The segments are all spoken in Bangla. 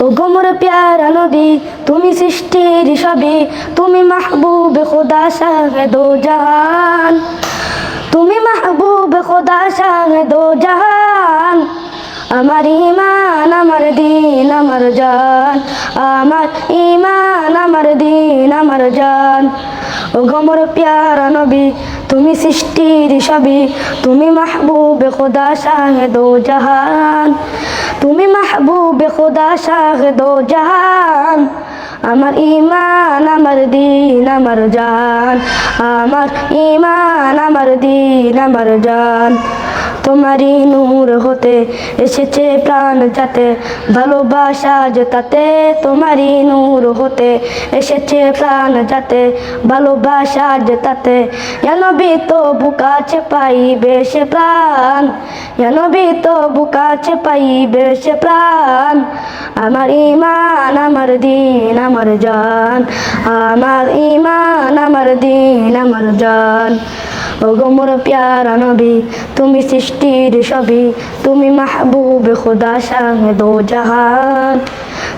ও গোমর প্যারা নবী, তুমি সৃষ্টির সবই, তুমি মাহবুব খুদা শাহে দো জাহান, তুমি মাহবুব খুদা শাহে দো জাহান। আমার ঈমান, আমার দিন, আমার জান, আমার ঈমান, আমার দিন, আমার জান। ও গোমর প্যারা নবী, তুমি সৃষ্টির সবই, তুমি মাহবুব খুদা শাহে দো জাহান, তুমি মাহবুব খুদা শাহে দো জাহান। আমার ঈমান, আমার দিন, আমার জান, আমার ঈমান, আমার দিন, আমার জান। তোমারই নূর হতে এসেছে প্রাণ যাতে, ভালোবাসা জেতাতে। তোমারই নূর হতে এসেছে প্রাণ যাতে, ভালোবাসা জেতাতে। ইয়া নবী তবু কাছে পাইবে সে প্রাণ, ইয়া নবী তবু কাছে পাইবে সে প্রাণ। আমার ঈমান, আমার দিন, আমার জান, আমার ঈমান, আমার দিন, আমার জান। ও গোমর প্যারা নবী, তুমি সৃষ্টির সবই, তুমি মাহবুব খুদা শাহে দো জাহান,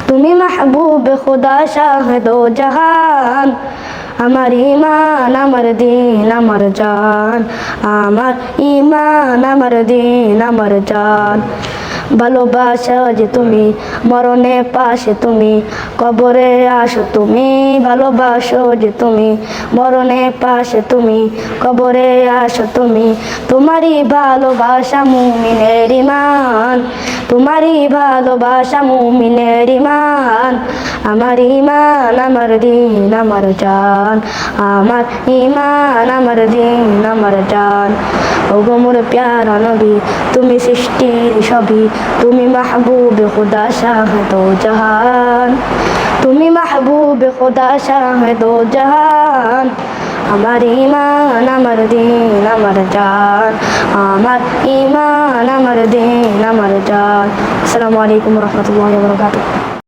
তুমি মাহবুব খুদা শাহে দো জাহান। আমার ঈমান, আমার দিন, আমার জান, আমার ঈমান, আমার দিন, আমার জান। ভালোবাসা যে তুমি, মরণে পাশে তুমি, কবরে আসো তুমি। ভালোবাসো যে তুমি, মরণে পাশে তুমি, কবরে আসো তুমি। তোমারই ভালোবাসা মুমিনের ঈমান, তোমারই ভালোবাসা মুমিনের ঈমান। আমার ঈমান, আমার দিন, আমার জান, আমার ঈমান, আমার দিন, আমার জান। ও গোমর প্যারা নবী, তুমি সৃষ্টির সবই, তুমি মাহবুব খুদা শাহে দো জাহান, তুমি মাহবুব খুদা শাহে দো জাহান। আমার ঈমান, আমার দিন, আমার জান, আমার ঈমান, আমার দিন, আমার জান। আসসালামু আলাইকুম ওয়া রাহমাতুল্লাহি ওয়া বারাকাতুহু।